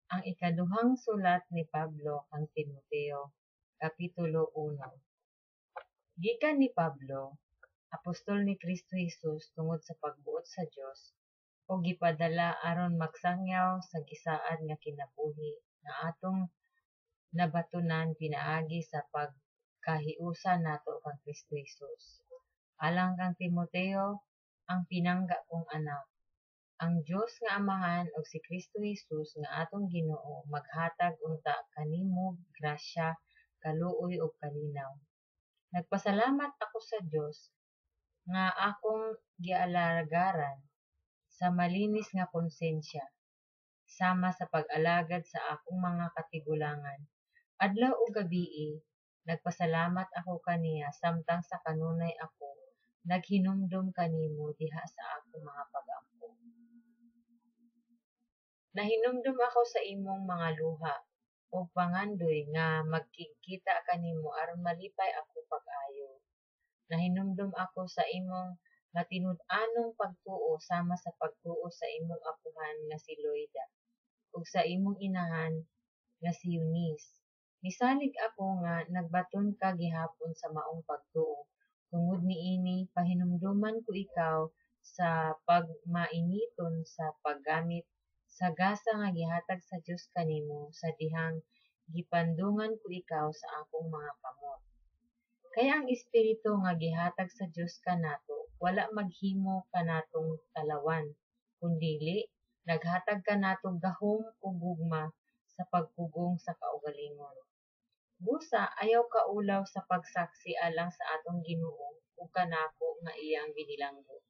Ang ikaduhang sulat ni Pablo kang Timoteo, Kapitulo 1. Gikan ni Pablo, apostol ni Kristo Jesus tungod sa pagbuot sa Dios, o gipadala aron magsangyaw sa gisaad nga kinabuhi nga atong nabatunan pinaagi sa pagkahiusa nato kang Kristo Jesus. Alang kang Timoteo, ang pinangga kong anak. Ang Dios nga Amahan ug si Kristo Jesus nga atong Ginoo maghatag unta kanimo grasya, kaluoy ug kalinaw. Nagpasalamat ako sa Dios nga akong gialagaran sa malinis nga konsensya, sama sa pag-alagad sa akong mga katigulangan. Adlaw ug gabii, nagpasalamat ako kaniya samtang sa kanunay ako naghinumdum kanimo diha sa akong mga pag-ampo. Nahinumdum ako sa imong mga luha ug pangandoy nga magkikita kanimo aron malipay ako pag-ayo. Nahinumdum ako sa imong matinud-anong pagtuo sama sa pagtuo sa imong apuhan nga si Loida ug sa imong inahan nga si Eunice. Nisalig ako nga nagbaton ka gihapon sa maong pagtuo. Tungod niini pahinumduman ko ikaw sa pagmainiton sa paggamit sa gasa nga gihatag sa Dios kanimo sa dihang gipandungan ko ikaw sa akong mga kamot. Kaya ang espiritu nga gihatag sa Dios kanato wala maghimo kanatong talawan, kundili naghatag kanato gahom ug gugma sa pagpugong sa kaugalingon. Busa ayaw kaulaw sa pagsaksi alang sa atong Ginoo ug kanako nga iyang binilanggo.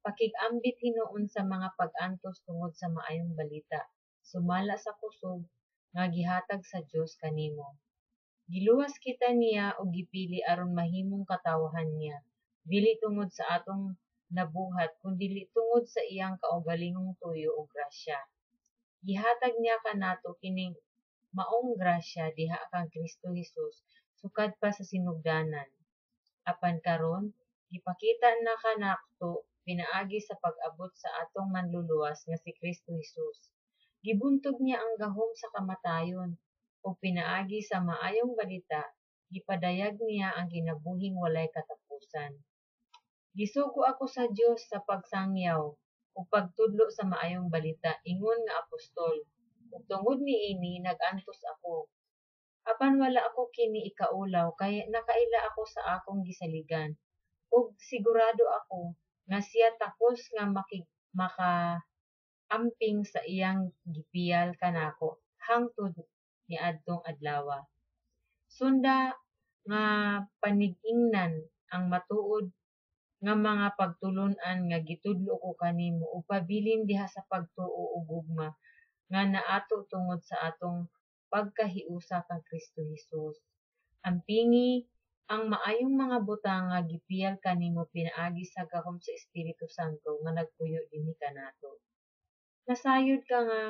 Pakig-ambit hinuon sa mga pag-antos tungod sa maayong balita, sumala sa kusog nga gihatag sa Dios kanimo. Giluwas kita niya o gipili aron mahimong katawahan niya, dili tungod sa atong nabuhat kundi tungod sa iyang kaugalingong tuyo o grasya. Gihatag niya kanato kining maong grasya diha kang Kristo Jesus sukad pa sa sinugdanan. Apan karon gipakita na kanako pinaagi sa pag-abot sa atong manluluwas nga si Kristo Jesus. Gibuntog niya ang gahom sa kamatayon o pinaagi sa maayong balita, gipadayag niya ang kinabuhing walay katapusan. Gisugo ako sa Dios sa pagsangyaw o pagtudlo sa maayong balita, ingon nga apostol, ug tungod niini nag-antos ako. Apan wala ako kini ikaulaw kay nakaila ako sa akong gisaligan, ug sigurado ako nga siya takos nga makaamping sa iyang gipiyal kanako hangtod niadtong adlaw. Sunda nga panig-ingnan ang matuod nga mga pagtulon-an nga gitudlo ko kanimo ug pabilin diha sa pagtuo ug gugma nga naato tungod sa atong pagkahiusa kang Kristo Jesus. Ampingi ang maayong mga butang nga gipiyal kanimo pinaagi sa gahom sa Espiritu Santo nga nagpuyo dinhi kanato. Nasayod ka nga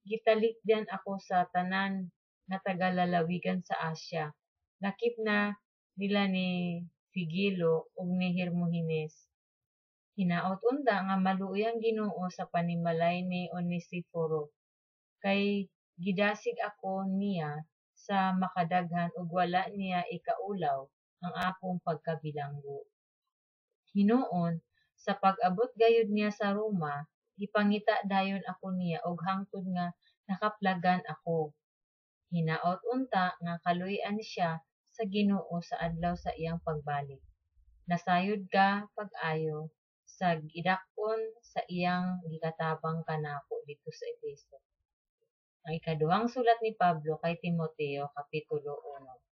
gitalikdan ako sa tanan nga taga-lalawigan sa Asya. Lakip na nila ni Figelo ug ni Hermogenes. Hinaot unta nga maluoy ang Ginoo sa panimalay ni Onesiforo. Kay gidasig ako niya sa makadaghan ug wala niya ikaulaw ang akong pagkabilanggo. Hinuon sa pag-abot gayud niya sa Roma, gipangita dayon ako niya og hangtod nga nakaplagan ako. Hinaot unta nga kaluy-an siya sa Ginoo sa adlaw sa iyang pagbalik. Nasayod ka pag-ayo sa gidak-on sa iyang gikatabang kanako dito sa Efeso. Ang ikaduhang sulat ni Pablo kay Timoteo, Kapitulo 1.